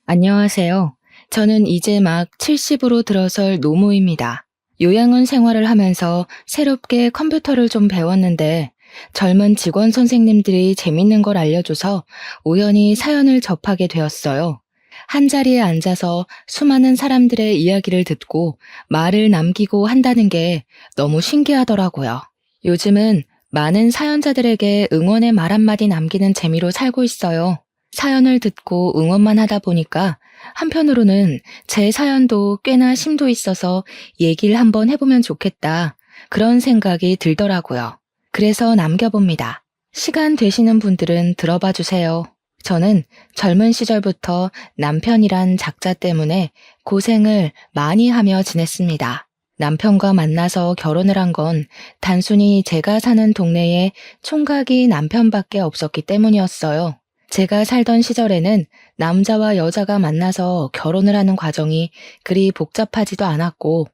안녕하세요. 저는 이제 막 70으로 들어설 노모입니다. 요양원 생활을 하면서 새롭게 컴퓨터를 좀 배웠는데 젊은 직원 선생님들이 재밌는 걸 알려줘서 우연히 사연을 접하게 되었어요. 한 자리에 앉아서 수많은 사람들의 이야기를 듣고 말을 남기고 한다는 게 너무 신기하더라고요. 요즘은 많은 사연자들에게 응원의 말 한마디 남기는 재미로 살고 있어요. 사연을 듣고 응원만 하다 보니까 한편으로는 제 사연도 꽤나 심도 있어서 얘기를 한번 해보면 좋겠다. 그런 생각이 들더라고요. 그래서 남겨봅니다. 시간 되시는 분들은 들어봐 주세요. 저는 젊은 시절부터 남편이란 작자 때문에 고생을 많이 하며 지냈습니다. 남편과 만나서 결혼을 한 건 단순히 제가 사는 동네에 총각이 남편밖에 없었기 때문이었어요. 제가 살던 시절에는 남자와 여자가 만나서 결혼을 하는 과정이 그리 복잡하지도 않았고,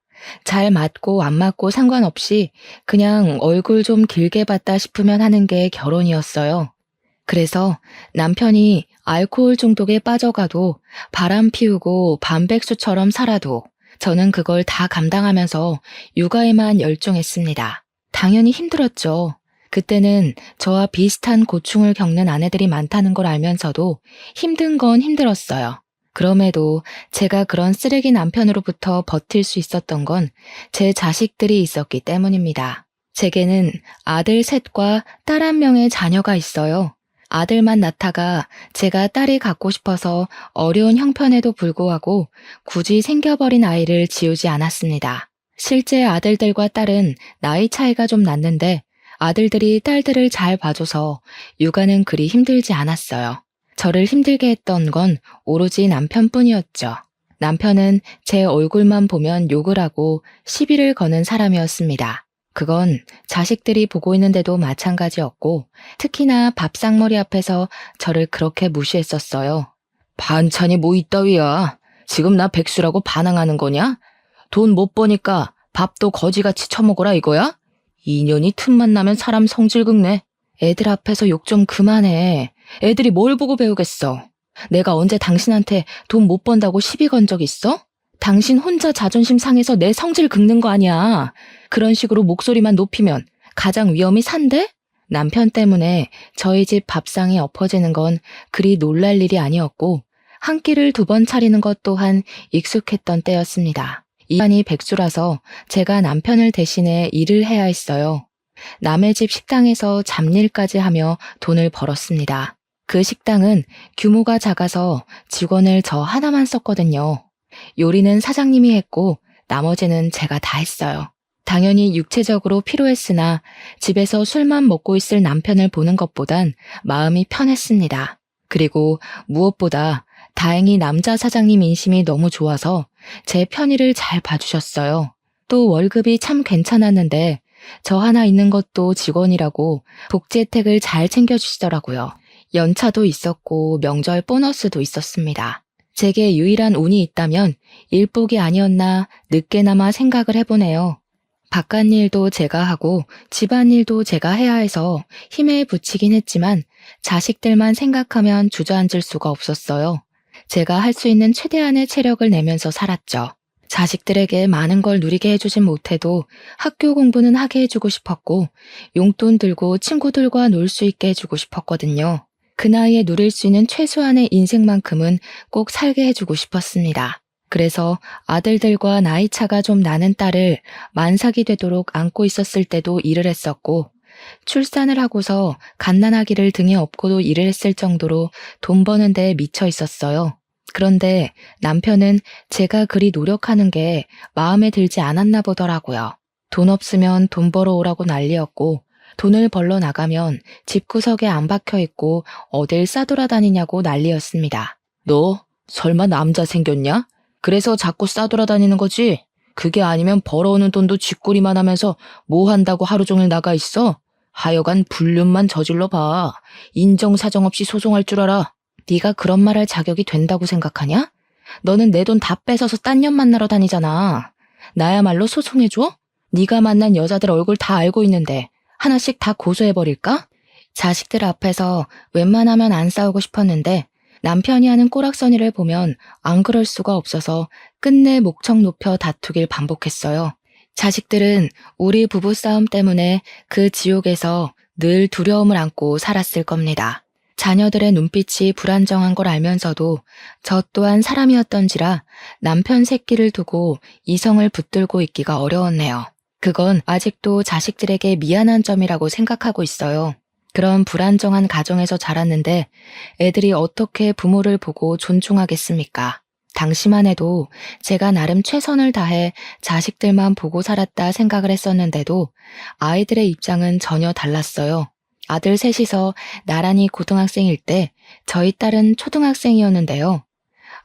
잘 맞고 안 맞고 상관없이 그냥 얼굴 좀 길게 봤다 싶으면 하는 게 결혼이었어요. 그래서 남편이 알코올 중독에 빠져가도 바람 피우고 반백수처럼 살아도 저는 그걸 다 감당하면서 육아에만 열중했습니다. 당연히 힘들었죠. 그때는 저와 비슷한 고충을 겪는 아내들이 많다는 걸 알면서도 힘든 건 힘들었어요. 그럼에도 제가 그런 쓰레기 남편으로부터 버틸 수 있었던 건 제 자식들이 있었기 때문입니다. 제게는 아들 셋과 딸 한 명의 자녀가 있어요. 아들만 낳다가 제가 딸이 갖고 싶어서 어려운 형편에도 불구하고 굳이 생겨버린 아이를 지우지 않았습니다. 실제 아들들과 딸은 나이 차이가 좀 났는데 아들들이 딸들을 잘 봐줘서 육아는 그리 힘들지 않았어요. 저를 힘들게 했던 건 오로지 남편뿐이었죠. 남편은 제 얼굴만 보면 욕을 하고 시비를 거는 사람이었습니다. 그건 자식들이 보고 있는데도 마찬가지였고 특히나 밥상머리 앞에서 저를 그렇게 무시했었어요. 반찬이 뭐 이따위야. 지금 나 백수라고 반항하는 거냐? 돈 못 버니까 밥도 거지같이 처먹어라 이거야? 인연이 틈만 나면 사람 성질 긁네. 애들 앞에서 욕 좀 그만해. 애들이 뭘 보고 배우겠어. 내가 언제 당신한테 돈 못 번다고 시비 건 적 있어? 당신 혼자 자존심 상해서 내 성질 긁는 거 아니야. 그런 식으로 목소리만 높이면 가장 위험이 산대? 남편 때문에 저희 집 밥상이 엎어지는 건 그리 놀랄 일이 아니었고 한 끼를 2번 차리는 것 또한 익숙했던 때였습니다. 이반이 백수라서 제가 남편을 대신해 일을 해야 했어요. 남의 집 식당에서 잡일까지 하며 돈을 벌었습니다. 그 식당은 규모가 작아서 직원을 저 하나만 썼거든요. 요리는 사장님이 했고 나머지는 제가 다 했어요. 당연히 육체적으로 피로했으나 집에서 술만 먹고 있을 남편을 보는 것보단 마음이 편했습니다. 그리고 무엇보다 다행히 남자 사장님 인심이 너무 좋아서 제 편의를 잘 봐주셨어요. 또 월급이 참 괜찮았는데 저 하나 있는 것도 직원이라고 복지 혜택을 잘 챙겨주시더라고요. 연차도 있었고 명절 보너스도 있었습니다. 제게 유일한 운이 있다면 일복이 아니었나 늦게나마 생각을 해보네요. 바깥일도 제가 하고 집안일도 제가 해야 해서 힘에 부치긴 했지만 자식들만 생각하면 주저앉을 수가 없었어요. 제가 할 수 있는 최대한의 체력을 내면서 살았죠. 자식들에게 많은 걸 누리게 해주진 못해도 학교 공부는 하게 해주고 싶었고 용돈 들고 친구들과 놀 수 있게 해주고 싶었거든요. 그 나이에 누릴 수 있는 최소한의 인생만큼은 꼭 살게 해주고 싶었습니다. 그래서 아들들과 나이 차가 좀 나는 딸을 만삭이 되도록 안고 있었을 때도 일을 했었고 출산을 하고서 갓난아기를 등에 업고도 일을 했을 정도로 돈 버는 데 미쳐 있었어요. 그런데 남편은 제가 그리 노력하는 게 마음에 들지 않았나 보더라고요. 돈 없으면 돈 벌어 오라고 난리였고 돈을 벌러 나가면 집구석에 안 박혀 있고 어딜 싸돌아다니냐고 난리였습니다. 너 설마 남자 생겼냐? 그래서 자꾸 싸돌아다니는 거지? 그게 아니면 벌어오는 돈도 쥐꼬리만 하면서 뭐 한다고 하루 종일 나가 있어? 하여간 불륜만 저질러 봐. 인정사정 없이 소송할 줄 알아. 네가 그런 말 할 자격이 된다고 생각하냐? 너는 내 돈 다 뺏어서 딴 년 만나러 다니잖아. 나야말로 소송해줘? 네가 만난 여자들 얼굴 다 알고 있는데 하나씩 다 고소해버릴까? 자식들 앞에서 웬만하면 안 싸우고 싶었는데 남편이 하는 꼬락서니를 보면 안 그럴 수가 없어서 끝내 목청 높여 다투길 반복했어요. 자식들은 우리 부부싸움 때문에 그 지옥에서 늘 두려움을 안고 살았을 겁니다. 자녀들의 눈빛이 불안정한 걸 알면서도 저 또한 사람이었던지라 남편 새끼를 두고 이성을 붙들고 있기가 어려웠네요. 그건 아직도 자식들에게 미안한 점이라고 생각하고 있어요. 그런 불안정한 가정에서 자랐는데 애들이 어떻게 부모를 보고 존중하겠습니까? 당시만 해도 제가 나름 최선을 다해 자식들만 보고 살았다 생각을 했었는데도 아이들의 입장은 전혀 달랐어요. 아들 셋이서 나란히 고등학생일 때 저희 딸은 초등학생이었는데요.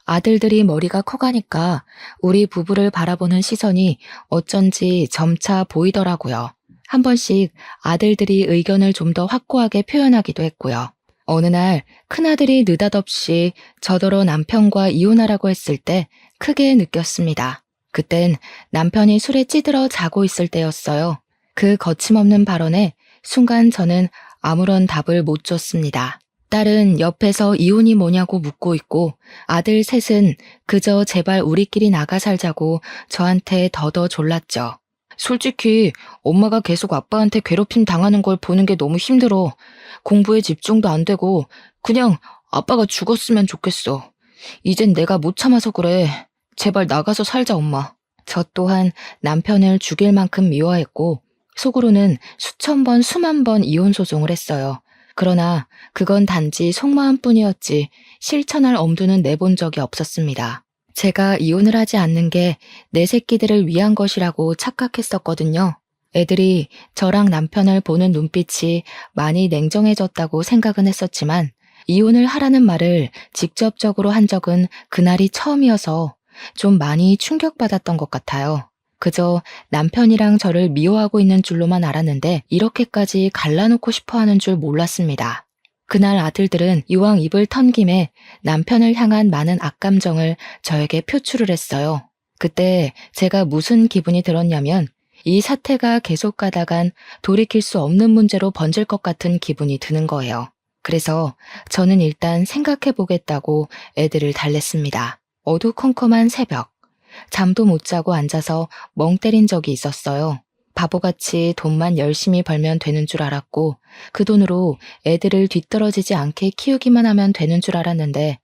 아들들이 머리가 커가니까 우리 부부를 바라보는 시선이 어쩐지 점차 보이더라고요. 한 번씩 아들들이 의견을 좀 더 확고하게 표현하기도 했고요. 어느 날 큰아들이 느닷없이 저더러 남편과 이혼하라고 했을 때 크게 느꼈습니다. 그땐 남편이 술에 찌들어 자고 있을 때였어요. 그 거침없는 발언에 순간 저는 아무런 답을 못 줬습니다. 딸은 옆에서 이혼이 뭐냐고 묻고 있고 아들 셋은 그저 제발 우리끼리 나가 살자고 저한테 더더 졸랐죠. 솔직히 엄마가 계속 아빠한테 괴롭힘 당하는 걸 보는 게 너무 힘들어. 공부에 집중도 안 되고 그냥 아빠가 죽었으면 좋겠어. 이젠 내가 못 참아서 그래. 제발 나가서 살자, 엄마. 저 또한 남편을 죽일 만큼 미워했고 속으로는 수천 번, 수만 번 이혼 소송을 했어요. 그러나 그건 단지 속마음뿐이었지 실천할 엄두는 내본 적이 없었습니다. 제가 이혼을 하지 않는 게 내 새끼들을 위한 것이라고 착각했었거든요. 애들이 저랑 남편을 보는 눈빛이 많이 냉정해졌다고 생각은 했었지만 이혼을 하라는 말을 직접적으로 한 적은 그날이 처음이어서 좀 많이 충격받았던 것 같아요. 그저 남편이랑 저를 미워하고 있는 줄로만 알았는데 이렇게까지 갈라놓고 싶어 하는 줄 몰랐습니다. 그날 아들들은 이왕 입을 턴 김에 남편을 향한 많은 악감정을 저에게 표출을 했어요. 그때 제가 무슨 기분이 들었냐면 이 사태가 계속 가다간 돌이킬 수 없는 문제로 번질 것 같은 기분이 드는 거예요. 그래서 저는 일단 생각해 보겠다고 애들을 달랬습니다. 어두컴컴한 새벽. 잠도 못 자고 앉아서 멍 때린 적이 있었어요. 바보같이 돈만 열심히 벌면 되는 줄 알았고 그 돈으로 애들을 뒤떨어지지 않게 키우기만 하면 되는 줄 알았는데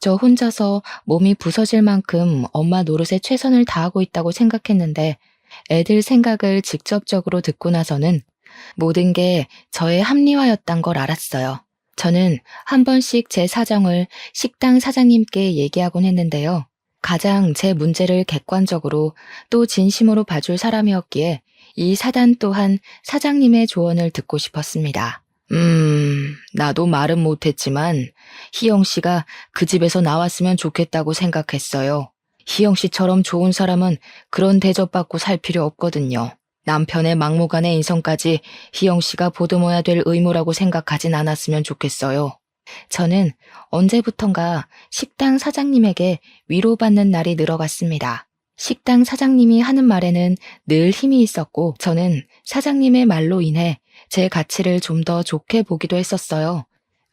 저 혼자서 몸이 부서질 만큼 엄마 노릇에 최선을 다하고 있다고 생각했는데 애들 생각을 직접적으로 듣고 나서는 모든 게 저의 합리화였단 걸 알았어요. 저는 한 번씩 제 사정을 식당 사장님께 얘기하곤 했는데요. 가장 제 문제를 객관적으로 또 진심으로 봐줄 사람이었기에 이 사단 또한 사장님의 조언을 듣고 싶었습니다. 나도 말은 못했지만 희영 씨가 그 집에서 나왔으면 좋겠다고 생각했어요. 희영 씨처럼 좋은 사람은 그런 대접받고 살 필요 없거든요. 남편의 막무가내 인성까지 희영 씨가 보듬어야 될 의무라고 생각하진 않았으면 좋겠어요. 저는 언제부턴가 식당 사장님에게 위로받는 날이 늘어갔습니다. 식당 사장님이 하는 말에는 늘 힘이 있었고 저는 사장님의 말로 인해 제 가치를 좀 더 좋게 보기도 했었어요.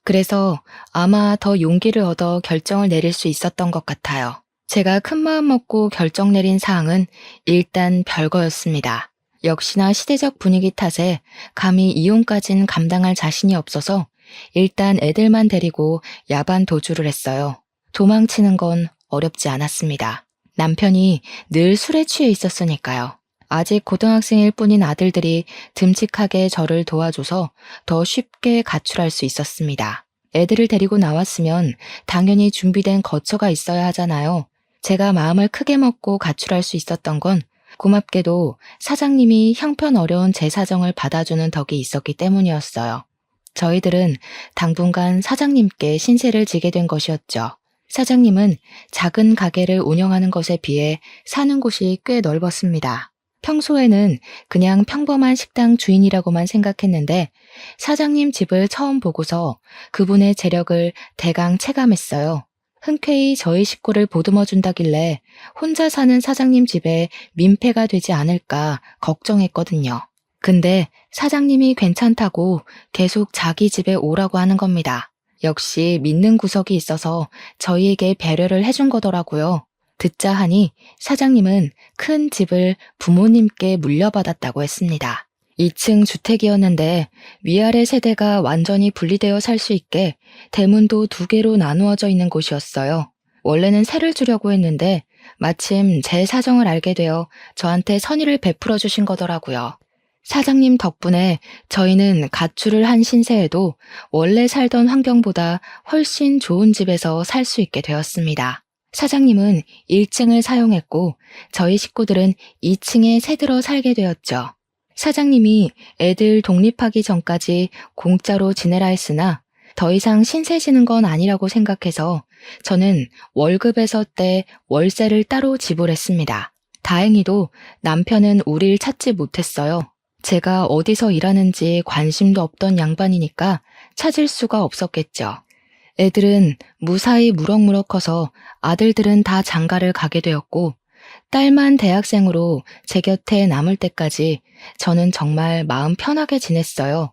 그래서 아마 더 용기를 얻어 결정을 내릴 수 있었던 것 같아요. 제가 큰 마음 먹고 결정 내린 사항은 일단 별거였습니다. 역시나 시대적 분위기 탓에 감히 이혼까진 감당할 자신이 없어서 일단 애들만 데리고 야반 도주를 했어요. 도망치는 건 어렵지 않았습니다. 남편이 늘 술에 취해 있었으니까요. 아직 고등학생일 뿐인 아들들이 듬직하게 저를 도와줘서 더 쉽게 가출할 수 있었습니다. 애들을 데리고 나왔으면 당연히 준비된 거처가 있어야 하잖아요. 제가 마음을 크게 먹고 가출할 수 있었던 건 고맙게도 사장님이 형편 어려운 제 사정을 받아주는 덕이 있었기 때문이었어요. 저희들은 당분간 사장님께 신세를 지게 된 것이었죠. 사장님은 작은 가게를 운영하는 것에 비해 사는 곳이 꽤 넓었습니다. 평소에는 그냥 평범한 식당 주인이라고만 생각했는데 사장님 집을 처음 보고서 그분의 재력을 대강 체감했어요. 흔쾌히 저희 식구를 보듬어준다길래 혼자 사는 사장님 집에 민폐가 되지 않을까 걱정했거든요. 근데 사장님이 괜찮다고 계속 자기 집에 오라고 하는 겁니다. 역시 믿는 구석이 있어서 저희에게 배려를 해준 거더라고요. 듣자 하니 사장님은 큰 집을 부모님께 물려받았다고 했습니다. 2층 주택이었는데 위아래 세대가 완전히 분리되어 살 수 있게 대문도 2개로 나누어져 있는 곳이었어요. 원래는 세를 주려고 했는데 마침 제 사정을 알게 되어 저한테 선의를 베풀어 주신 거더라고요. 사장님 덕분에 저희는 가출을 한 신세에도 원래 살던 환경보다 훨씬 좋은 집에서 살 수 있게 되었습니다. 사장님은 1층을 사용했고 저희 식구들은 2층에 새들어 살게 되었죠. 사장님이 애들 독립하기 전까지 공짜로 지내라 했으나 더 이상 신세지는 건 아니라고 생각해서 저는 월급에서 떼 월세를 따로 지불했습니다. 다행히도 남편은 우릴 찾지 못했어요. 제가 어디서 일하는지 관심도 없던 양반이니까 찾을 수가 없었겠죠. 애들은 무사히 무럭무럭 커서 아들들은 다 장가를 가게 되었고 딸만 대학생으로 제 곁에 남을 때까지 저는 정말 마음 편하게 지냈어요.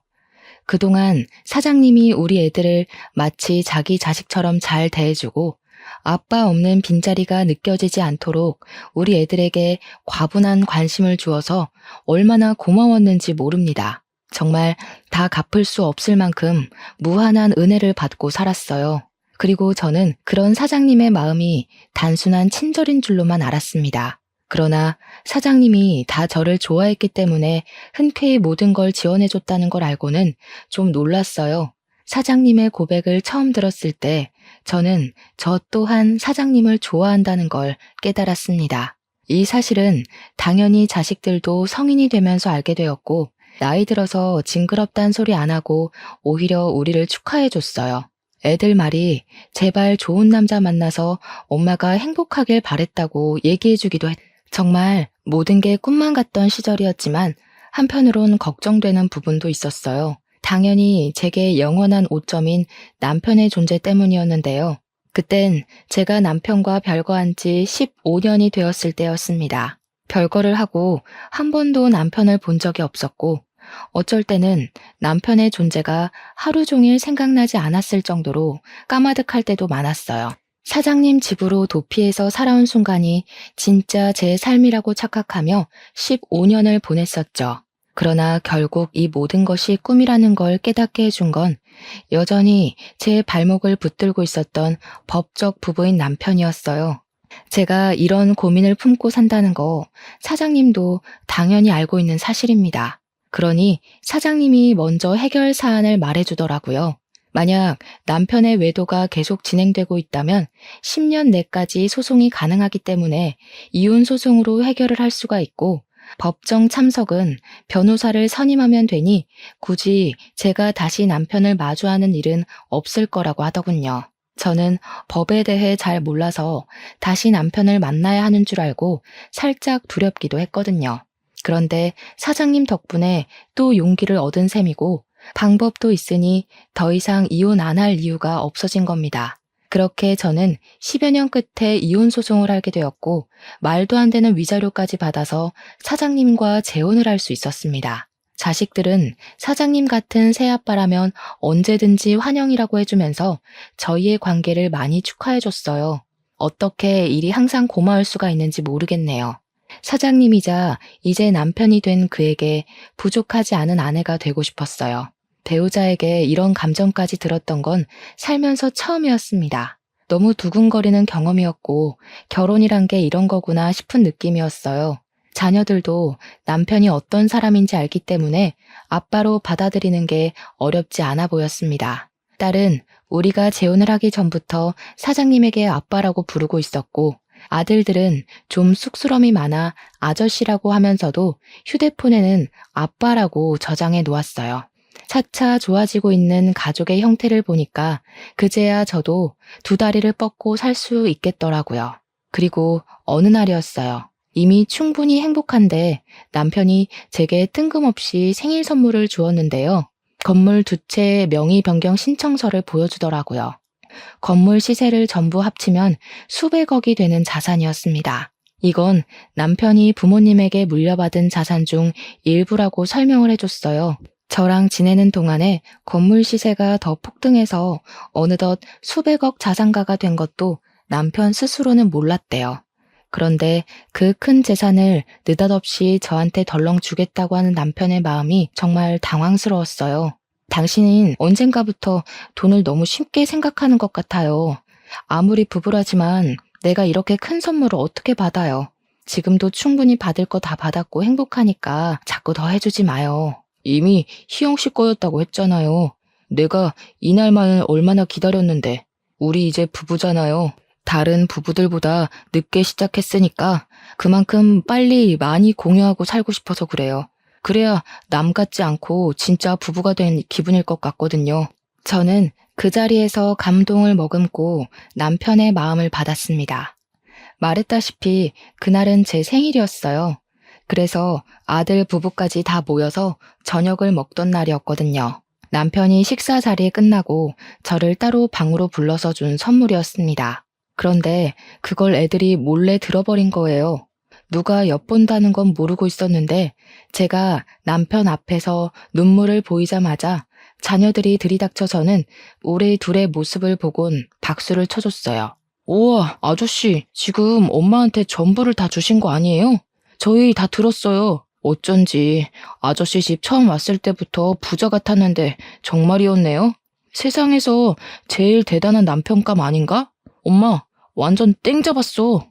그동안 사장님이 우리 애들을 마치 자기 자식처럼 잘 대해주고 아빠 없는 빈자리가 느껴지지 않도록 우리 애들에게 과분한 관심을 주어서 얼마나 고마웠는지 모릅니다. 정말 다 갚을 수 없을 만큼 무한한 은혜를 받고 살았어요. 그리고 저는 그런 사장님의 마음이 단순한 친절인 줄로만 알았습니다. 그러나 사장님이 다 저를 좋아했기 때문에 흔쾌히 모든 걸 지원해줬다는 걸 알고는 좀 놀랐어요. 사장님의 고백을 처음 들었을 때 저는 저 또한 사장님을 좋아한다는 걸 깨달았습니다. 이 사실은 당연히 자식들도 성인이 되면서 알게 되었고 나이 들어서 징그럽단 소리 안 하고 오히려 우리를 축하해줬어요. 애들 말이 제발 좋은 남자 만나서 엄마가 행복하길 바랬다고 얘기해주기도 했. 정말 모든 게 꿈만 같던 시절이었지만 한편으론 걱정되는 부분도 있었어요. 당연히 제게 영원한 오점인 남편의 존재 때문이었는데요. 그땐 제가 남편과 별거한 지 15년이 되었을 때였습니다. 별거를 하고 한 번도 남편을 본 적이 없었고 어쩔 때는 남편의 존재가 하루 종일 생각나지 않았을 정도로 까마득할 때도 많았어요. 사장님 집으로 도피해서 살아온 순간이 진짜 제 삶이라고 착각하며 15년을 보냈었죠. 그러나 결국 이 모든 것이 꿈이라는 걸 깨닫게 해준 건 여전히 제 발목을 붙들고 있었던 법적 부부인 남편이었어요. 제가 이런 고민을 품고 산다는 거 사장님도 당연히 알고 있는 사실입니다. 그러니 사장님이 먼저 해결 사안을 말해주더라고요. 만약 남편의 외도가 계속 진행되고 있다면 10년 내까지 소송이 가능하기 때문에 이혼 소송으로 해결을 할 수가 있고 법정 참석은 변호사를 선임하면 되니 굳이 제가 다시 남편을 마주하는 일은 없을 거라고 하더군요. 저는 법에 대해 잘 몰라서 다시 남편을 만나야 하는 줄 알고 살짝 두렵기도 했거든요. 그런데 사장님 덕분에 또 용기를 얻은 셈이고 방법도 있으니 더 이상 이혼 안 할 이유가 없어진 겁니다. 그렇게 저는 10여 년 끝에 이혼 소송을 하게 되었고 말도 안 되는 위자료까지 받아서 사장님과 재혼을 할 수 있었습니다. 자식들은 사장님 같은 새아빠라면 언제든지 환영이라고 해주면서 저희의 관계를 많이 축하해줬어요. 어떻게 일이 항상 고마울 수가 있는지 모르겠네요. 사장님이자 이제 남편이 된 그에게 부족하지 않은 아내가 되고 싶었어요. 배우자에게 이런 감정까지 들었던 건 살면서 처음이었습니다. 너무 두근거리는 경험이었고 결혼이란 게 이런 거구나 싶은 느낌이었어요. 자녀들도 남편이 어떤 사람인지 알기 때문에 아빠로 받아들이는 게 어렵지 않아 보였습니다. 딸은 우리가 재혼을 하기 전부터 사장님에게 아빠라고 부르고 있었고 아들들은 좀 쑥스러움이 많아 아저씨라고 하면서도 휴대폰에는 아빠라고 저장해 놓았어요. 차차 좋아지고 있는 가족의 형태를 보니까 그제야 저도 2다리를 뻗고 살 수 있겠더라고요. 그리고 어느 날이었어요. 이미 충분히 행복한데 남편이 제게 뜬금없이 생일 선물을 주었는데요. 건물 2채의 명의 변경 신청서를 보여주더라고요. 건물 시세를 전부 합치면 수백억이 되는 자산이었습니다. 이건 남편이 부모님에게 물려받은 자산 중 일부라고 설명을 해줬어요. 저랑 지내는 동안에 건물 시세가 더 폭등해서 어느덧 수백억 자산가가 된 것도 남편 스스로는 몰랐대요. 그런데 그 큰 재산을 느닷없이 저한테 덜렁 주겠다고 하는 남편의 마음이 정말 당황스러웠어요. 당신은 언젠가부터 돈을 너무 쉽게 생각하는 것 같아요. 아무리 부부라지만 내가 이렇게 큰 선물을 어떻게 받아요? 지금도 충분히 받을 거 다 받았고 행복하니까 자꾸 더 해주지 마요. 이미 희영 씨 거였다고 했잖아요. 내가 이날만을 얼마나 기다렸는데. 우리 이제 부부잖아요. 다른 부부들보다 늦게 시작했으니까 그만큼 빨리 많이 공유하고 살고 싶어서 그래요. 그래야 남 같지 않고 진짜 부부가 된 기분일 것 같거든요. 저는 그 자리에서 감동을 머금고 남편의 마음을 받았습니다. 말했다시피 그날은 제 생일이었어요. 그래서 아들 부부까지 다 모여서 저녁을 먹던 날이었거든요. 남편이 식사 자리에 끝나고 저를 따로 방으로 불러서 준 선물이었습니다. 그런데 그걸 애들이 몰래 들어버린 거예요. 누가 엿본다는 건 모르고 있었는데 제가 남편 앞에서 눈물을 보이자마자 자녀들이 들이닥쳐서는 우리 둘의 모습을 보곤 박수를 쳐줬어요. 우와, 아저씨, 지금 엄마한테 전부를 다 주신 거 아니에요? 저희 다 들었어요. 어쩐지 아저씨 집 처음 왔을 때부터 부자 같았는데 정말이었네요. 세상에서 제일 대단한 남편감 아닌가? 엄마, 완전 땡 잡았어.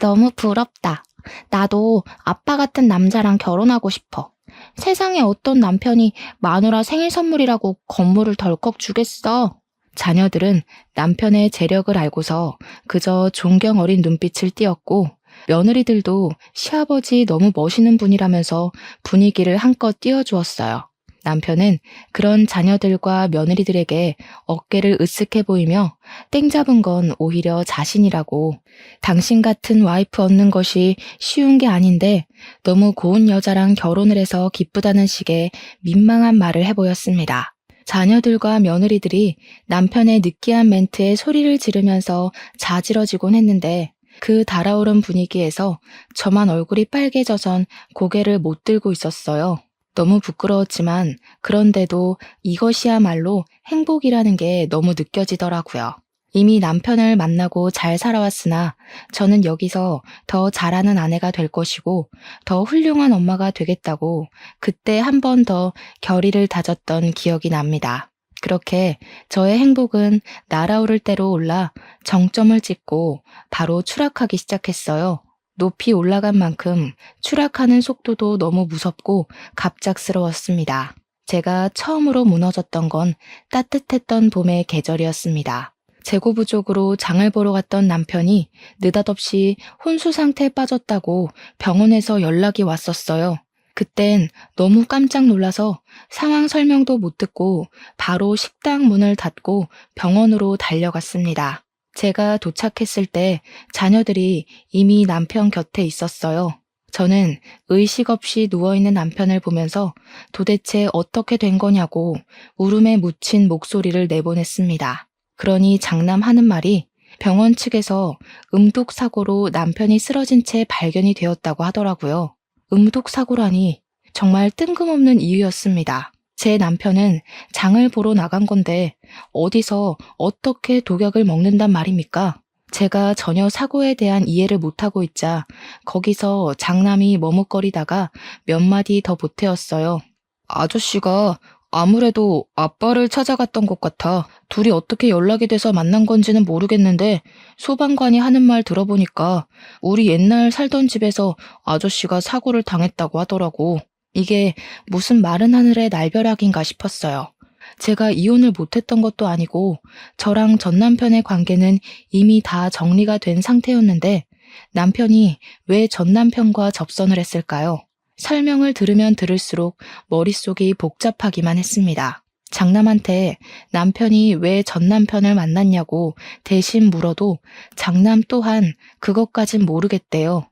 너무 부럽다. 나도 아빠 같은 남자랑 결혼하고 싶어. 세상에 어떤 남편이 마누라 생일 선물이라고 건물을 덜컥 주겠어. 자녀들은 남편의 재력을 알고서 그저 존경 어린 눈빛을 띄었고 며느리들도 시아버지 너무 멋있는 분이라면서 분위기를 한껏 띄워주었어요. 남편은 그런 자녀들과 며느리들에게 어깨를 으쓱해 보이며 땡 잡은 건 오히려 자신이라고 당신 같은 와이프 얻는 것이 쉬운 게 아닌데 너무 고운 여자랑 결혼을 해서 기쁘다는 식의 민망한 말을 해보였습니다. 자녀들과 며느리들이 남편의 느끼한 멘트에 소리를 지르면서 자지러지곤 했는데 그 달아오른 분위기에서 저만 얼굴이 빨개져선 고개를 못 들고 있었어요. 너무 부끄러웠지만 그런데도 이것이야말로 행복이라는 게 너무 느껴지더라고요. 이미 남편을 만나고 잘 살아왔으나 저는 여기서 더 잘하는 아내가 될 것이고 더 훌륭한 엄마가 되겠다고 그때 한 번 더 결의를 다졌던 기억이 납니다. 그렇게 저의 행복은 날아오를 대로 올라 정점을 찍고 바로 추락하기 시작했어요. 높이 올라간 만큼 추락하는 속도도 너무 무섭고 갑작스러웠습니다. 제가 처음으로 무너졌던 건 따뜻했던 봄의 계절이었습니다. 재고부족으로 장을 보러 갔던 남편이 느닷없이 혼수 상태에 빠졌다고 병원에서 연락이 왔었어요. 그땐 너무 깜짝 놀라서 상황 설명도 못 듣고 바로 식당 문을 닫고 병원으로 달려갔습니다. 제가 도착했을 때 자녀들이 이미 남편 곁에 있었어요. 저는 의식 없이 누워있는 남편을 보면서 도대체 어떻게 된 거냐고 울음에 묻힌 목소리를 내보냈습니다. 그러니 장남하는 말이 병원 측에서 음독사고로 남편이 쓰러진 채 발견이 되었다고 하더라고요. 음독사고라니 정말 뜬금없는 이유였습니다. 제 남편은 장을 보러 나간 건데 어디서 어떻게 독약을 먹는단 말입니까? 제가 전혀 사고에 대한 이해를 못하고 있자 거기서 장남이 머뭇거리다가 몇 마디 더 보태었어요. 아저씨가 아무래도 아빠를 찾아갔던 것 같아. 둘이 어떻게 연락이 돼서 만난 건지는 모르겠는데 소방관이 하는 말 들어보니까 우리 옛날 살던 집에서 아저씨가 사고를 당했다고 하더라고. 이게 무슨 마른 하늘의 날벼락인가 싶었어요. 제가 이혼을 못했던 것도 아니고 저랑 전 남편의 관계는 이미 다 정리가 된 상태였는데 남편이 왜 전 남편과 접선을 했을까요? 설명을 들으면 들을수록 머릿속이 복잡하기만 했습니다. 장남한테 남편이 왜 전 남편을 만났냐고 대신 물어도 장남 또한 그것까진 모르겠대요.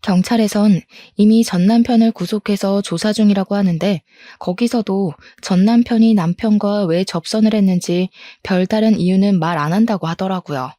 경찰에선 이미 전 남편을 구속해서 조사 중이라고 하는데 거기서도 전 남편이 남편과 왜 접선을 했는지 별다른 이유는 말 안 한다고 하더라고요.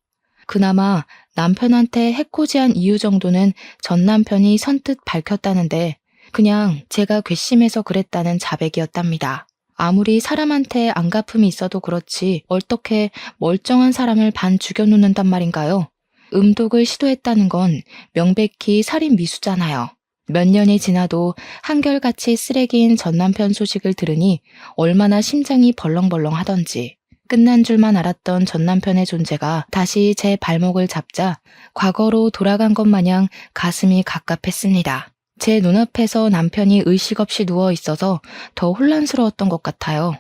그나마 남편한테 해코지한 이유 정도는 전 남편이 선뜻 밝혔다는데 그냥 제가 괘씸해서 그랬다는 자백이었답니다. 아무리 사람한테 안갚음이 있어도 그렇지 어떻게 멀쩡한 사람을 반 죽여놓는단 말인가요? 음독을 시도했다는 건 명백히 살인 미수잖아요. 몇 년이 지나도 한결같이 쓰레기인 전남편 소식을 들으니 얼마나 심장이 벌렁벌렁 하던지. 끝난 줄만 알았던 전남편의 존재가 다시 제 발목을 잡자 과거로 돌아간 것 마냥 가슴이 갑갑했습니다. 제 눈앞에서 남편이 의식 없이 누워 있어서 더 혼란스러웠던 것 같아요.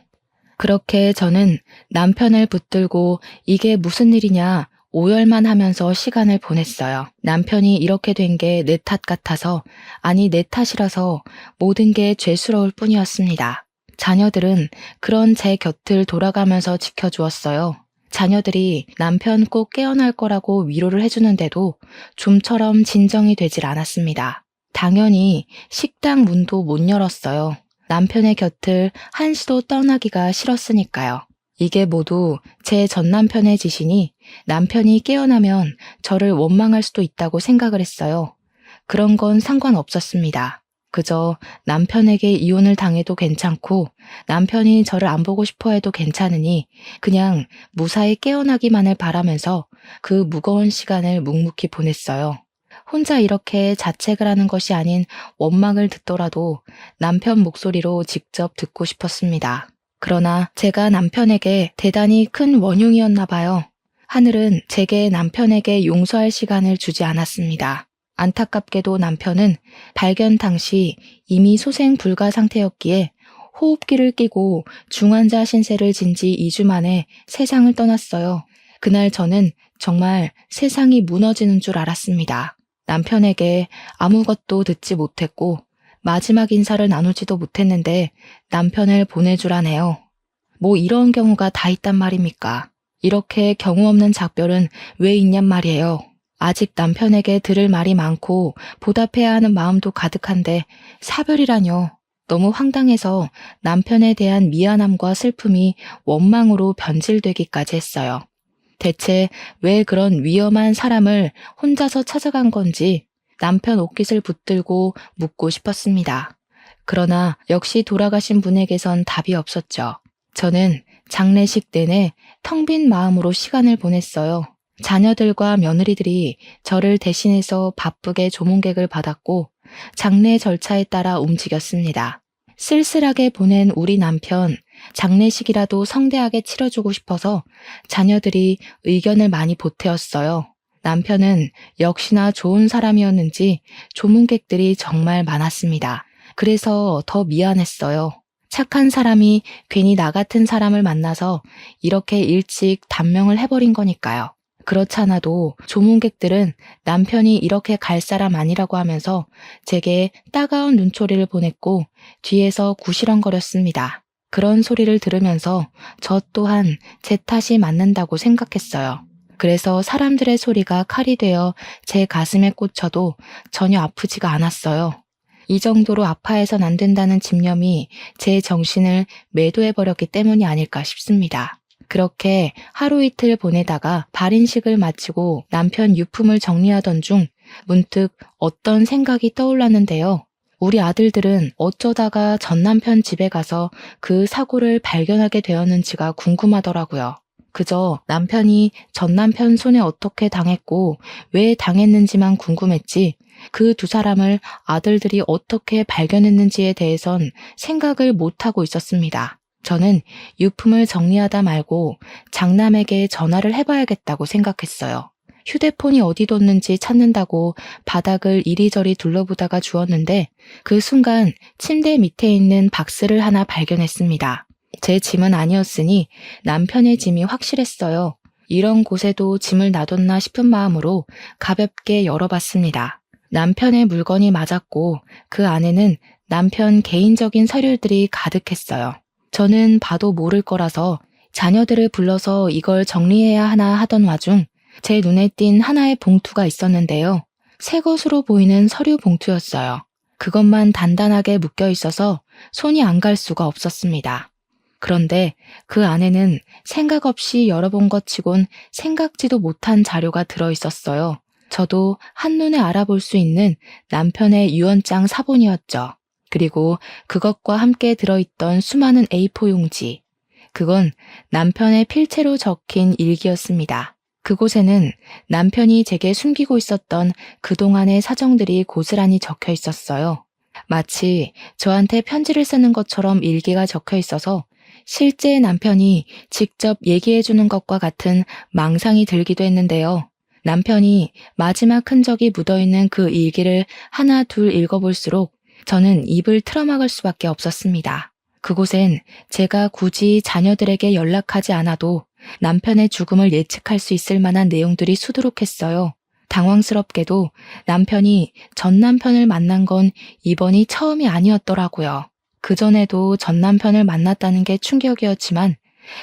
그렇게 저는 남편을 붙들고 이게 무슨 일이냐 오열만 하면서 시간을 보냈어요. 남편이 이렇게 된 게 내 탓 같아서, 아니 내 탓이라서 모든 게 죄스러울 뿐이었습니다. 자녀들은 그런 제 곁을 돌아가면서 지켜주었어요. 자녀들이 남편 꼭 깨어날 거라고 위로를 해주는데도 좀처럼 진정이 되질 않았습니다. 당연히 식당 문도 못 열었어요. 남편의 곁을 한시도 떠나기가 싫었으니까요. 이게 모두 제 전남편의 짓이니 남편이 깨어나면 저를 원망할 수도 있다고 생각을 했어요. 그런 건 상관없었습니다. 그저 남편에게 이혼을 당해도 괜찮고 남편이 저를 안 보고 싶어 해도 괜찮으니 그냥 무사히 깨어나기만을 바라면서 그 무거운 시간을 묵묵히 보냈어요. 혼자 이렇게 자책을 하는 것이 아닌 원망을 듣더라도 남편 목소리로 직접 듣고 싶었습니다. 그러나 제가 남편에게 대단히 큰 원흉이었나 봐요. 하늘은 제게 남편에게 용서할 시간을 주지 않았습니다. 안타깝게도 남편은 발견 당시 이미 소생 불가 상태였기에 호흡기를 끼고 중환자 신세를 진 지 2주 만에 세상을 떠났어요. 그날 저는 정말 세상이 무너지는 줄 알았습니다. 남편에게 아무것도 듣지 못했고 마지막 인사를 나누지도 못했는데 남편을 보내주라네요. 뭐 이런 경우가 다 있단 말입니까? 이렇게 경우 없는 작별은 왜 있냔 말이에요. 아직 남편에게 들을 말이 많고 보답해야 하는 마음도 가득한데 사별이라뇨. 너무 황당해서 남편에 대한 미안함과 슬픔이 원망으로 변질되기까지 했어요. 대체 왜 그런 위험한 사람을 혼자서 찾아간 건지 남편 옷깃을 붙들고 묻고 싶었습니다. 그러나 역시 돌아가신 분에게선 답이 없었죠. 저는 장례식 내내 텅 빈 마음으로 시간을 보냈어요. 자녀들과 며느리들이 저를 대신해서 바쁘게 조문객을 받았고 장례 절차에 따라 움직였습니다. 쓸쓸하게 보낸 우리 남편, 장례식이라도 성대하게 치러주고 싶어서 자녀들이 의견을 많이 보태었어요. 남편은 역시나 좋은 사람이었는지 조문객들이 정말 많았습니다. 그래서 더 미안했어요. 착한 사람이 괜히 나 같은 사람을 만나서 이렇게 일찍 단명을 해버린 거니까요. 그렇지 않아도 조문객들은 남편이 이렇게 갈 사람 아니라고 하면서 제게 따가운 눈초리를 보냈고 뒤에서 구시렁거렸습니다. 그런 소리를 들으면서 저 또한 제 탓이 맞는다고 생각했어요. 그래서 사람들의 소리가 칼이 되어 제 가슴에 꽂혀도 전혀 아프지가 않았어요. 이 정도로 아파해선 안 된다는 집념이 제 정신을 매도해버렸기 때문이 아닐까 싶습니다. 그렇게 하루 이틀 보내다가 발인식을 마치고 남편 유품을 정리하던 중 문득 어떤 생각이 떠올랐는데요. 우리 아들들은 어쩌다가 전남편 집에 가서 그 사고를 발견하게 되었는지가 궁금하더라고요. 그저 남편이 전남편 손에 어떻게 당했고 왜 당했는지만 궁금했지 그 두 사람을 아들들이 어떻게 발견했는지에 대해선 생각을 못하고 있었습니다. 저는 유품을 정리하다 말고 장남에게 전화를 해봐야겠다고 생각했어요. 휴대폰이 어디 뒀는지 찾는다고 바닥을 이리저리 둘러보다가 주웠는데 그 순간 침대 밑에 있는 박스를 하나 발견했습니다. 제 짐은 아니었으니 남편의 짐이 확실했어요. 이런 곳에도 짐을 놔뒀나 싶은 마음으로 가볍게 열어봤습니다. 남편의 물건이 맞았고 그 안에는 남편 개인적인 서류들이 가득했어요. 저는 봐도 모를 거라서 자녀들을 불러서 이걸 정리해야 하나 하던 와중 제 눈에 띈 하나의 봉투가 있었는데요. 새 것으로 보이는 서류 봉투였어요. 그것만 단단하게 묶여 있어서 손이 안 갈 수가 없었습니다. 그런데 그 안에는 생각 없이 열어본 것 치곤 생각지도 못한 자료가 들어있었어요. 저도 한눈에 알아볼 수 있는 남편의 유언장 사본이었죠. 그리고 그것과 함께 들어있던 수많은 A4 용지. 그건 남편의 필체로 적힌 일기였습니다. 그곳에는 남편이 제게 숨기고 있었던 그동안의 사정들이 고스란히 적혀 있었어요. 마치 저한테 편지를 쓰는 것처럼 일기가 적혀 있어서 실제 남편이 직접 얘기해 주는 것과 같은 망상이 들기도 했는데요. 남편이 마지막 흔적이 묻어있는 그 일기를 하나 둘 읽어볼수록 저는 입을 틀어막을 수밖에 없었습니다. 그곳엔 제가 굳이 자녀들에게 연락하지 않아도 남편의 죽음을 예측할 수 있을 만한 내용들이 수두룩했어요. 당황스럽게도 남편이 전 남편을 만난 건 이번이 처음이 아니었더라고요. 그전에도 전 남편을 만났다는 게 충격이었지만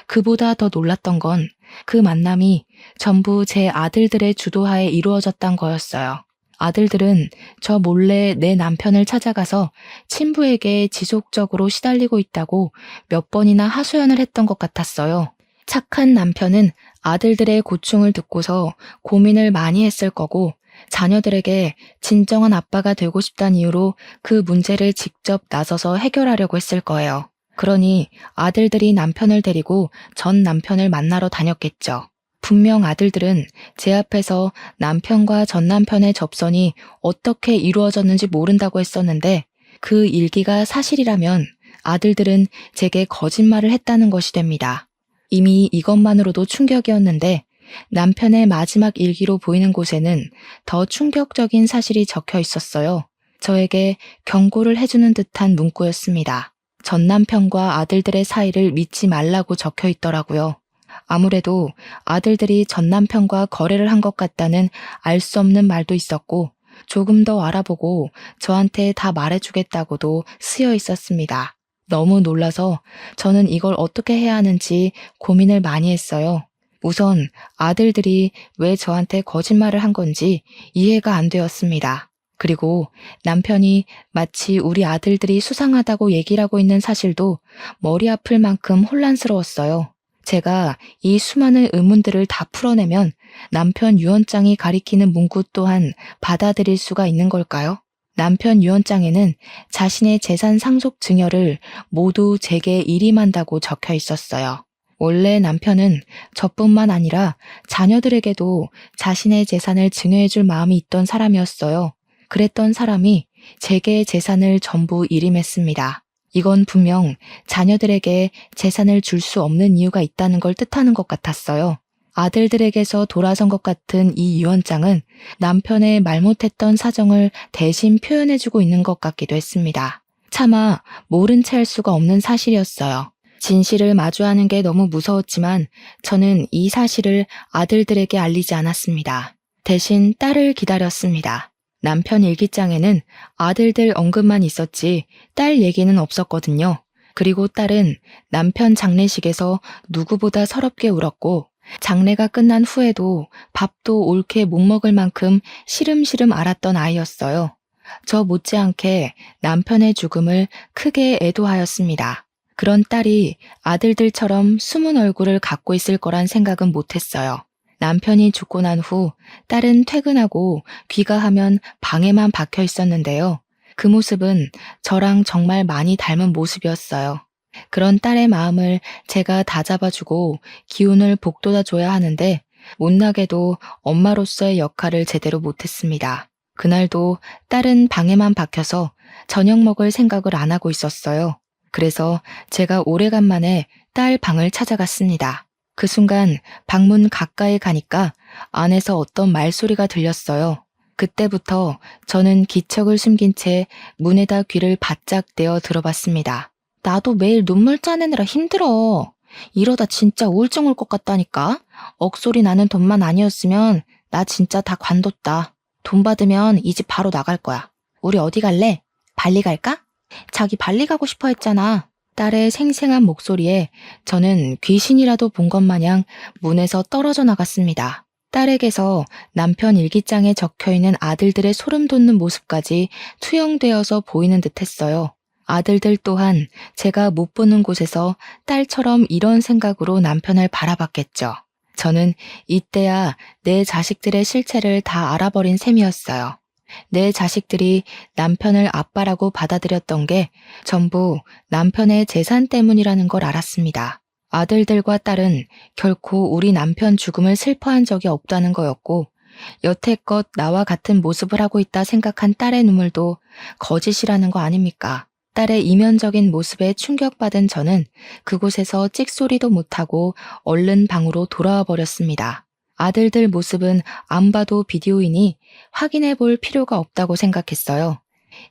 그보다 더 놀랐던 건 그 만남이 전부 제 아들들의 주도하에 이루어졌단 거였어요. 아들들은 저 몰래 내 남편을 찾아가서 친부에게 지속적으로 시달리고 있다고 몇 번이나 하소연을 했던 것 같았어요. 착한 남편은 아들들의 고충을 듣고서 고민을 많이 했을 거고 자녀들에게 진정한 아빠가 되고 싶다는 이유로 그 문제를 직접 나서서 해결하려고 했을 거예요. 그러니 아들들이 남편을 데리고 전 남편을 만나러 다녔겠죠. 분명 아들들은 제 앞에서 남편과 전 남편의 접선이 어떻게 이루어졌는지 모른다고 했었는데 그 일기가 사실이라면 아들들은 제게 거짓말을 했다는 것이 됩니다. 이미 이것만으로도 충격이었는데 남편의 마지막 일기로 보이는 곳에는 더 충격적인 사실이 적혀 있었어요. 저에게 경고를 해주는 듯한 문구였습니다. 전 남편과 아들들의 사이를 믿지 말라고 적혀 있더라고요. 아무래도 아들들이 전 남편과 거래를 한 것 같다는 알 수 없는 말도 있었고 조금 더 알아보고 저한테 다 말해주겠다고도 쓰여 있었습니다. 너무 놀라서 저는 이걸 어떻게 해야 하는지 고민을 많이 했어요. 우선 아들들이 왜 저한테 거짓말을 한 건지 이해가 안 되었습니다. 그리고 남편이 마치 우리 아들들이 수상하다고 얘기를 하고 있는 사실도 머리 아플 만큼 혼란스러웠어요. 제가 이 수많은 의문들을 다 풀어내면 남편 유언장이 가리키는 문구 또한 받아들일 수가 있는 걸까요? 남편 유언장에는 자신의 재산 상속 증여를 모두 제게 일임한다고 적혀 있었어요. 원래 남편은 저뿐만 아니라 자녀들에게도 자신의 재산을 증여해줄 마음이 있던 사람이었어요. 그랬던 사람이 제게 재산을 전부 일임했습니다. 이건 분명 자녀들에게 재산을 줄 수 없는 이유가 있다는 걸 뜻하는 것 같았어요. 아들들에게서 돌아선 것 같은 이 유언장은 남편의 말 못했던 사정을 대신 표현해주고 있는 것 같기도 했습니다. 차마 모른 채 할 수가 없는 사실이었어요. 진실을 마주하는 게 너무 무서웠지만 저는 이 사실을 아들들에게 알리지 않았습니다. 대신 딸을 기다렸습니다. 남편 일기장에는 아들들 언급만 있었지 딸 얘기는 없었거든요. 그리고 딸은 남편 장례식에서 누구보다 서럽게 울었고 장례가 끝난 후에도 밥도 옳게 못 먹을 만큼 시름시름 앓았던 아이였어요. 저 못지않게 남편의 죽음을 크게 애도하였습니다. 그런 딸이 아들들처럼 숨은 얼굴을 갖고 있을 거란 생각은 못했어요. 남편이 죽고 난 후 딸은 퇴근하고 귀가하면 방에만 박혀 있었는데요. 그 모습은 저랑 정말 많이 닮은 모습이었어요. 그런 딸의 마음을 제가 다잡아주고 기운을 북돋아줘야 하는데 못나게도 엄마로서의 역할을 제대로 못했습니다. 그날도 딸은 방에만 박혀서 저녁 먹을 생각을 안 하고 있었어요. 그래서 제가 오래간만에 딸 방을 찾아갔습니다. 그 순간 방문 가까이 가니까 안에서 어떤 말소리가 들렸어요. 그때부터 저는 기척을 숨긴 채 문에다 귀를 바짝 대어 들어봤습니다. 나도 매일 눈물 짜내느라 힘들어. 이러다 진짜 우울증 올 것 같다니까. 억소리 나는 돈만 아니었으면 나 진짜 다 관뒀다. 돈 받으면 이 집 바로 나갈 거야. 우리 어디 갈래? 발리 갈까? 자기 발리 가고 싶어 했잖아. 딸의 생생한 목소리에 저는 귀신이라도 본 것 마냥 문에서 떨어져 나갔습니다. 딸에게서 남편 일기장에 적혀있는 아들들의 소름 돋는 모습까지 투영되어서 보이는 듯 했어요. 아들들 또한 제가 못 보는 곳에서 딸처럼 이런 생각으로 남편을 바라봤겠죠. 저는 이때야 내 자식들의 실체를 다 알아버린 셈이었어요. 내 자식들이 남편을 아빠라고 받아들였던 게 전부 남편의 재산 때문이라는 걸 알았습니다. 아들들과 딸은 결코 우리 남편 죽음을 슬퍼한 적이 없다는 거였고, 여태껏 나와 같은 모습을 하고 있다 생각한 딸의 눈물도 거짓이라는 거 아닙니까? 딸의 이면적인 모습에 충격받은 저는 그곳에서 찍소리도 못하고 얼른 방으로 돌아와 버렸습니다. 아들들 모습은 안 봐도 비디오이니 확인해 볼 필요가 없다고 생각했어요.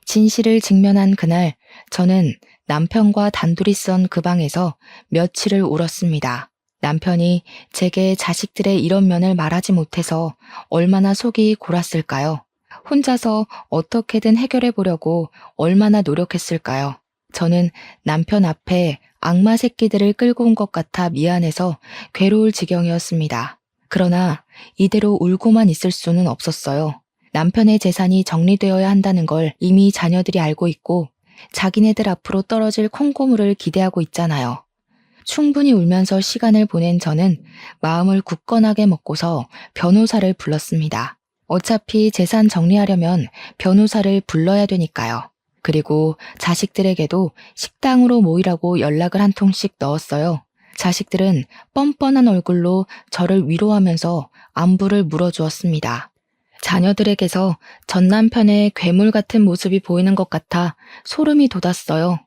진실을 직면한 그날, 저는 남편과 단둘이 썬 그 방에서 며칠을 울었습니다. 남편이 제게 자식들의 이런 면을 말하지 못해서 얼마나 속이 골았을까요? 혼자서 어떻게든 해결해 보려고 얼마나 노력했을까요? 저는 남편 앞에 악마 새끼들을 끌고 온 것 같아 미안해서 괴로울 지경이었습니다. 그러나 이대로 울고만 있을 수는 없었어요. 남편의 재산이 정리되어야 한다는 걸 이미 자녀들이 알고 있고 자기네들 앞으로 떨어질 콩고물을 기대하고 있잖아요. 충분히 울면서 시간을 보낸 저는 마음을 굳건하게 먹고서 변호사를 불렀습니다. 어차피 재산 정리하려면 변호사를 불러야 되니까요. 그리고 자식들에게도 식당으로 모이라고 연락을 한 통씩 넣었어요. 자식들은 뻔뻔한 얼굴로 저를 위로하면서 안부를 물어주었습니다. 자녀들에게서 전 남편의 괴물 같은 모습이 보이는 것 같아 소름이 돋았어요.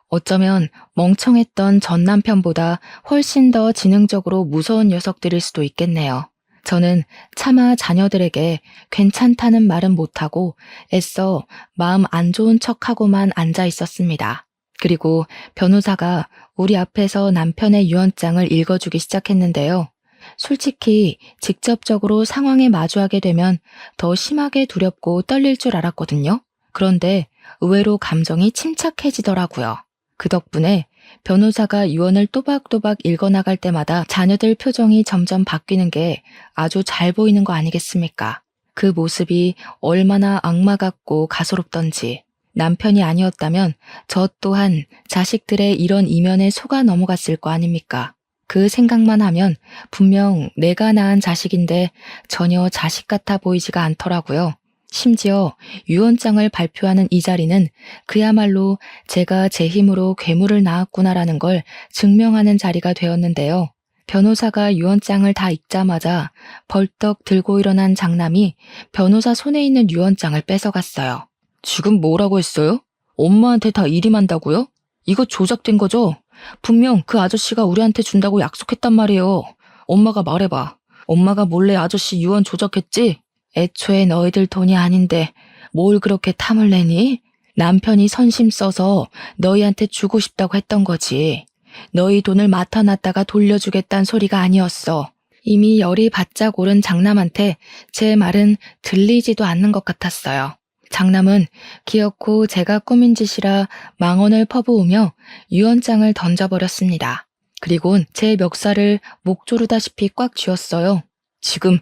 어쩌면 멍청했던 전 남편보다 훨씬 더 지능적으로 무서운 녀석들일 수도 있겠네요. 저는 차마 자녀들에게 괜찮다는 말은 못하고 애써 마음 안 좋은 척하고만 앉아 있었습니다. 그리고 변호사가 우리 앞에서 남편의 유언장을 읽어주기 시작했는데요. 솔직히 직접적으로 상황에 마주하게 되면 더 심하게 두렵고 떨릴 줄 알았거든요. 그런데 의외로 감정이 침착해지더라고요. 그 덕분에 변호사가 유언을 또박또박 읽어나갈 때마다 자녀들 표정이 점점 바뀌는 게 아주 잘 보이는 거 아니겠습니까? 그 모습이 얼마나 악마 같고 가소롭던지. 남편이 아니었다면 저 또한 자식들의 이런 이면에 속아 넘어갔을 거 아닙니까? 그 생각만 하면 분명 내가 낳은 자식인데 전혀 자식 같아 보이지가 않더라고요. 심지어 유언장을 발표하는 이 자리는 그야말로 제가 제 힘으로 괴물을 낳았구나라는 걸 증명하는 자리가 되었는데요. 변호사가 유언장을 다 읽자마자 벌떡 들고 일어난 장남이 변호사 손에 있는 유언장을 뺏어갔어요. 지금 뭐라고 했어요? 엄마한테 다 일임한다고요? 이거 조작된 거죠? 분명 그 아저씨가 우리한테 준다고 약속했단 말이에요. 엄마가 말해봐. 엄마가 몰래 아저씨 유언 조작했지? 애초에 너희들 돈이 아닌데 뭘 그렇게 탐을 내니? 남편이 선심 써서 너희한테 주고 싶다고 했던 거지. 너희 돈을 맡아놨다가 돌려주겠다는 소리가 아니었어. 이미 열이 바짝 오른 장남한테 제 말은 들리지도 않는 것 같았어요. 장남은 기어코 제가 꾸민 짓이라 망언을 퍼부으며 유언장을 던져버렸습니다. 그리곤 제 멱살을 목 조르다시피 꽉 쥐었어요. 지금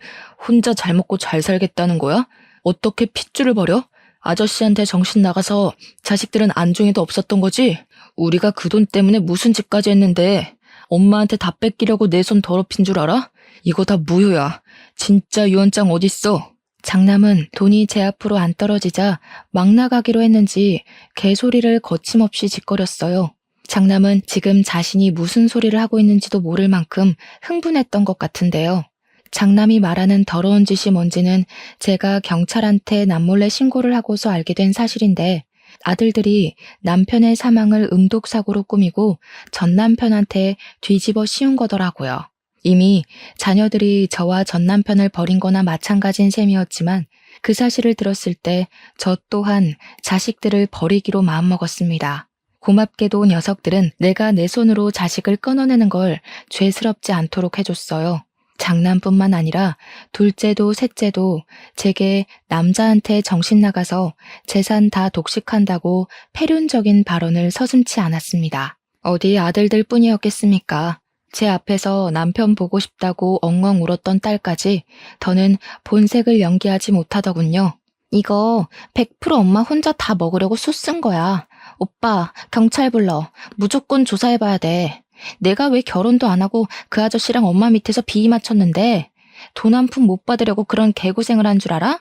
혼자 잘 먹고 잘 살겠다는 거야? 어떻게 핏줄을 버려? 아저씨한테 정신 나가서 자식들은 안중에도 없었던 거지? 우리가 그 돈 때문에 무슨 짓까지 했는데 엄마한테 다 뺏기려고 내 손 더럽힌 줄 알아? 이거 다 무효야. 진짜 유언장 어딨어? 장남은 돈이 제 앞으로 안 떨어지자 막 나가기로 했는지 개소리를 거침없이 짓거렸어요. 장남은 지금 자신이 무슨 소리를 하고 있는지도 모를 만큼 흥분했던 것 같은데요. 장남이 말하는 더러운 짓이 뭔지는 제가 경찰한테 남몰래 신고를 하고서 알게 된 사실인데 아들들이 남편의 사망을 음독사고로 꾸미고 전 남편한테 뒤집어 씌운 거더라고요. 이미 자녀들이 저와 전 남편을 버린 거나 마찬가지인 셈이었지만 그 사실을 들었을 때 저 또한 자식들을 버리기로 마음먹었습니다. 고맙게도 녀석들은 내가 내 손으로 자식을 끊어내는 걸 죄스럽지 않도록 해줬어요. 장남뿐만 아니라 둘째도 셋째도 제게 남자한테 정신 나가서 재산 다 독식한다고 패륜적인 발언을 서슴지 않았습니다. 어디 아들들 뿐이었겠습니까? 제 앞에서 남편 보고 싶다고 엉엉 울었던 딸까지 더는 본색을 연기하지 못하더군요. 이거 100% 엄마 혼자 다 먹으려고 수 쓴 거야. 오빠, 경찰 불러. 무조건 조사해봐야 돼. 내가 왜 결혼도 안 하고 그 아저씨랑 엄마 밑에서 비위 맞췄는데 돈 한 푼 못 받으려고 그런 개고생을 한 줄 알아?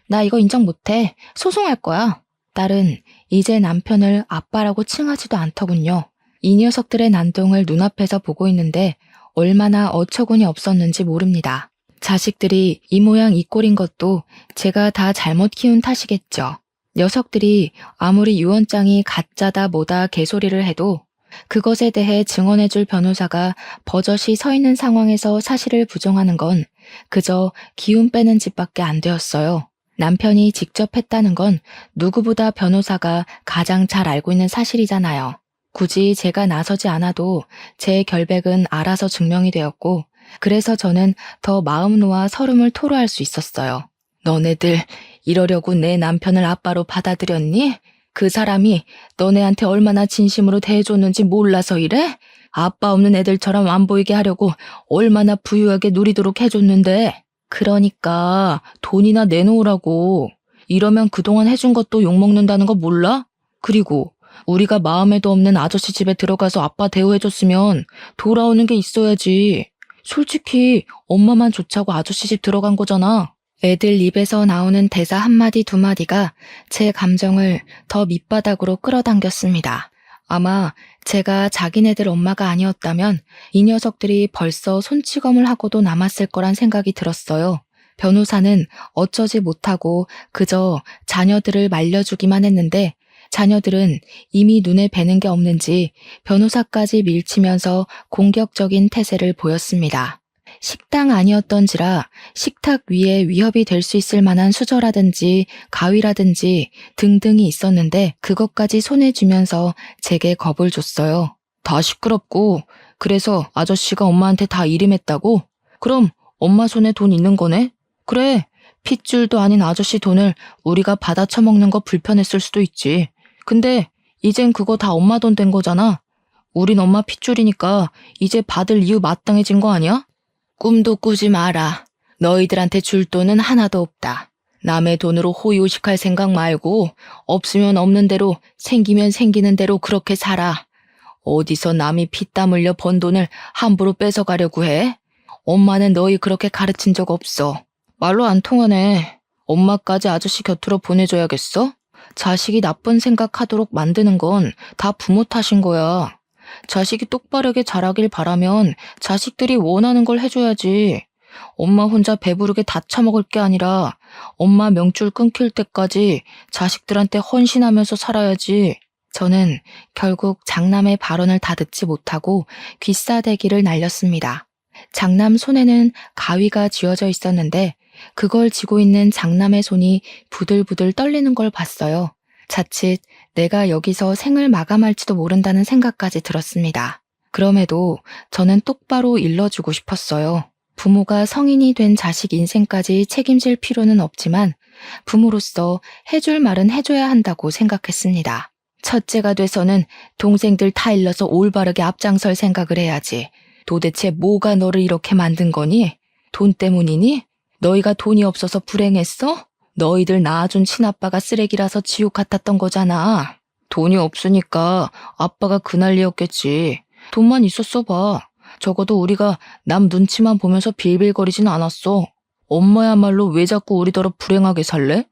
나 이거 인정 못해. 소송할 거야. 딸은 이제 남편을 아빠라고 칭하지도 않더군요. 이 녀석들의 난동을 눈앞에서 보고 있는데 얼마나 어처구니 없었는지 모릅니다. 자식들이 이 모양 이 꼴인 것도 제가 다 잘못 키운 탓이겠죠. 녀석들이 아무리 유언장이 가짜다 뭐다 개소리를 해도 그것에 대해 증언해줄 변호사가 버젓이 서 있는 상황에서 사실을 부정하는 건 그저 기운 빼는 짓밖에 안 되었어요. 남편이 직접 했다는 건 누구보다 변호사가 가장 잘 알고 있는 사실이잖아요. 굳이 제가 나서지 않아도 제 결백은 알아서 증명이 되었고, 그래서 저는 더 마음 놓아 서름을 토로할 수 있었어요. 너네들 이러려고 내 남편을 아빠로 받아들였니? 그 사람이 너네한테 얼마나 진심으로 대해줬는지 몰라서 이래? 아빠 없는 애들처럼 안 보이게 하려고 얼마나 부유하게 누리도록 해줬는데. 그러니까 돈이나 내놓으라고. 이러면 그동안 해준 것도 욕먹는다는 거 몰라? 그리고 우리가 마음에도 없는 아저씨 집에 들어가서 아빠 대우해줬으면 돌아오는 게 있어야지. 솔직히 엄마만 좋자고 아저씨 집 들어간 거잖아. 애들 입에서 나오는 대사 한마디 두 마디가 제 감정을 더 밑바닥으로 끌어당겼습니다. 아마 제가 자기네들 엄마가 아니었다면 이 녀석들이 벌써 손찌검을 하고도 남았을 거란 생각이 들었어요. 변호사는 어쩌지 못하고 그저 자녀들을 말려주기만 했는데 자녀들은 이미 눈에 뵈는 게 없는지 변호사까지 밀치면서 공격적인 태세를 보였습니다. 식당 아니었던지라 식탁 위에 위협이 될 수 있을 만한 수저라든지 가위라든지 등등이 있었는데 그것까지 손에 쥐면서 제게 겁을 줬어요. 다 시끄럽고 그래서 아저씨가 엄마한테 다 일임했다고? 그럼 엄마 손에 돈 있는 거네? 그래, 핏줄도 아닌 아저씨 돈을 우리가 받아 처먹는 거 불편했을 수도 있지. 근데 이젠 그거 다 엄마 돈 된 거잖아. 우린 엄마 핏줄이니까 이제 받을 이유 마땅해진 거 아니야? 꿈도 꾸지 마라. 너희들한테 줄 돈은 하나도 없다. 남의 돈으로 호의호식할 생각 말고 없으면 없는 대로 생기면 생기는 대로 그렇게 살아. 어디서 남이 피땀 흘려 번 돈을 함부로 뺏어가려고 해? 엄마는 너희 그렇게 가르친 적 없어. 말로 안 통하네. 엄마까지 아저씨 곁으로 보내줘야겠어? 자식이 나쁜 생각하도록 만드는 건 다 부모 탓인 거야. 자식이 똑바르게 자라길 바라면 자식들이 원하는 걸 해줘야지. 엄마 혼자 배부르게 다 처먹을 게 아니라 엄마 명줄 끊길 때까지 자식들한테 헌신하면서 살아야지. 저는 결국 장남의 발언을 다 듣지 못하고 귀싸대기를 날렸습니다. 장남 손에는 가위가 쥐어져 있었는데 그걸 쥐고 있는 장남의 손이 부들부들 떨리는 걸 봤어요. 자칫 내가 여기서 생을 마감할지도 모른다는 생각까지 들었습니다. 그럼에도 저는 똑바로 일러주고 싶었어요. 부모가 성인이 된 자식 인생까지 책임질 필요는 없지만 부모로서 해줄 말은 해줘야 한다고 생각했습니다. 첫째가 돼서는 동생들 다 일러서 올바르게 앞장설 생각을 해야지. 도대체 뭐가 너를 이렇게 만든 거니? 돈 때문이니? 너희가 돈이 없어서 불행했어? 너희들 낳아준 친아빠가 쓰레기라서 지옥 같았던 거잖아. 돈이 없으니까 아빠가 그 난리였겠지. 돈만 있었어 봐. 적어도 우리가 남 눈치만 보면서 빌빌거리진 않았어. 엄마야말로 왜 자꾸 우리더러 불행하게 살래?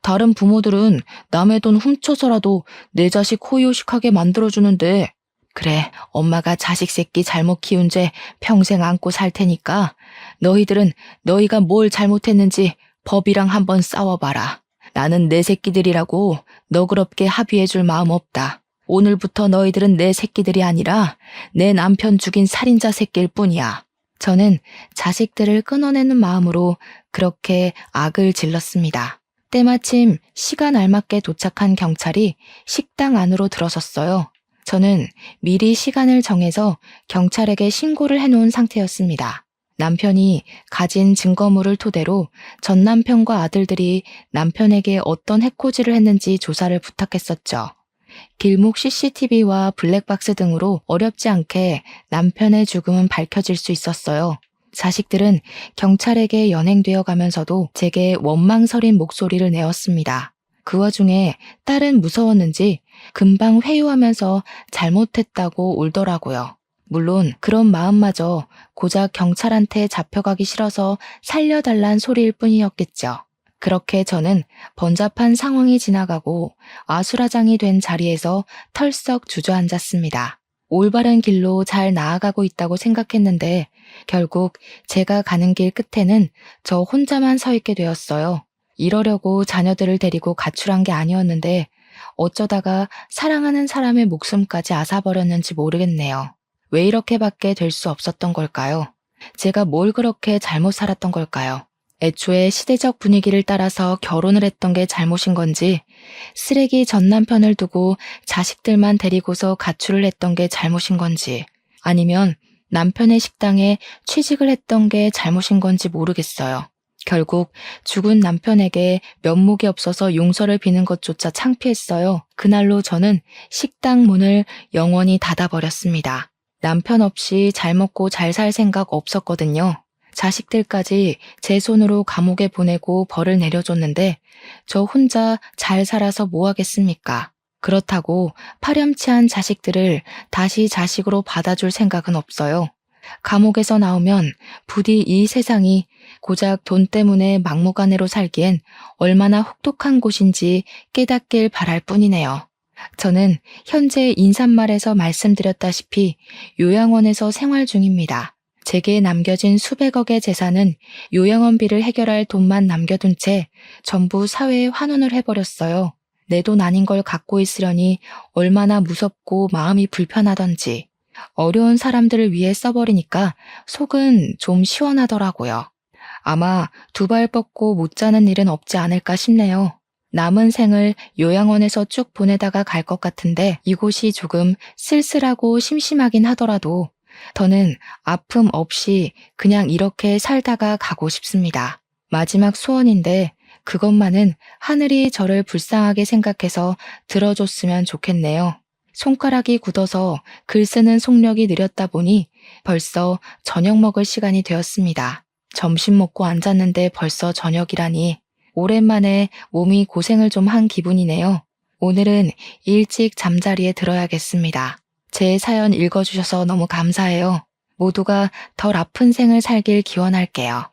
다른 부모들은 남의 돈 훔쳐서라도 내 자식 호의호식하게 만들어주는데 그래, 엄마가 자식 새끼 잘못 키운 죄 평생 안고 살 테니까 너희들은 너희가 뭘 잘못했는지 법이랑 한번 싸워봐라. 나는 내 새끼들이라고 너그럽게 합의해줄 마음 없다. 오늘부터 너희들은 내 새끼들이 아니라 내 남편 죽인 살인자 새끼일 뿐이야. 저는 자식들을 끊어내는 마음으로 그렇게 악을 질렀습니다. 때마침 시간 알맞게 도착한 경찰이 식당 안으로 들어섰어요. 저는 미리 시간을 정해서 경찰에게 신고를 해놓은 상태였습니다. 남편이 가진 증거물을 토대로 전 남편과 아들들이 남편에게 어떤 해코지를 했는지 조사를 부탁했었죠. 길목 CCTV와 블랙박스 등으로 어렵지 않게 남편의 죽음은 밝혀질 수 있었어요. 자식들은 경찰에게 연행되어 가면서도 제게 원망설인 목소리를 내었습니다. 그 와중에 딸은 무서웠는지 금방 회유하면서 잘못했다고 울더라고요. 물론 그런 마음마저 고작 경찰한테 잡혀가기 싫어서 살려달란 소리일 뿐이었겠죠. 그렇게 저는 번잡한 상황이 지나가고 아수라장이 된 자리에서 털썩 주저앉았습니다. 올바른 길로 잘 나아가고 있다고 생각했는데 결국 제가 가는 길 끝에는 저 혼자만 서 있게 되었어요. 이러려고 자녀들을 데리고 가출한 게 아니었는데 어쩌다가 사랑하는 사람의 목숨까지 앗아버렸는지 모르겠네요. 왜 이렇게밖에 될 수 없었던 걸까요? 제가 뭘 그렇게 잘못 살았던 걸까요? 애초에 시대적 분위기를 따라서 결혼을 했던 게 잘못인 건지, 쓰레기 전 남편을 두고 자식들만 데리고서 가출을 했던 게 잘못인 건지, 아니면 남편의 식당에 취직을 했던 게 잘못인 건지 모르겠어요. 결국 죽은 남편에게 면목이 없어서 용서를 비는 것조차 창피했어요. 그날로 저는 식당 문을 영원히 닫아버렸습니다. 남편 없이 잘 먹고 잘 살 생각 없었거든요. 자식들까지 제 손으로 감옥에 보내고 벌을 내려줬는데 저 혼자 잘 살아서 뭐 하겠습니까? 그렇다고 파렴치한 자식들을 다시 자식으로 받아줄 생각은 없어요. 감옥에서 나오면 부디 이 세상이 고작 돈 때문에 막무가내로 살기엔 얼마나 혹독한 곳인지 깨닫길 바랄 뿐이네요. 저는 현재 인사말에서 말씀드렸다시피 요양원에서 생활 중입니다. 제게 남겨진 수백억의 재산은 요양원비를 해결할 돈만 남겨둔 채 전부 사회에 환원을 해버렸어요. 내 돈 아닌 걸 갖고 있으려니 얼마나 무섭고 마음이 불편하던지. 어려운 사람들을 위해 써버리니까 속은 좀 시원하더라고요. 아마 두 발 뻗고 못 자는 일은 없지 않을까 싶네요. 남은 생을 요양원에서 쭉 보내다가 갈 것 같은데 이곳이 조금 쓸쓸하고 심심하긴 하더라도 더는 아픔 없이 그냥 이렇게 살다가 가고 싶습니다. 마지막 소원인데 그것만은 하늘이 저를 불쌍하게 생각해서 들어줬으면 좋겠네요. 손가락이 굳어서 글 쓰는 속력이 느렸다 보니 벌써 저녁 먹을 시간이 되었습니다. 점심 먹고 앉았는데 벌써 저녁이라니 오랜만에 몸이 고생을 좀 한 기분이네요. 오늘은 일찍 잠자리에 들어야겠습니다. 제 사연 읽어주셔서 너무 감사해요. 모두가 덜 아픈 생을 살길 기원할게요.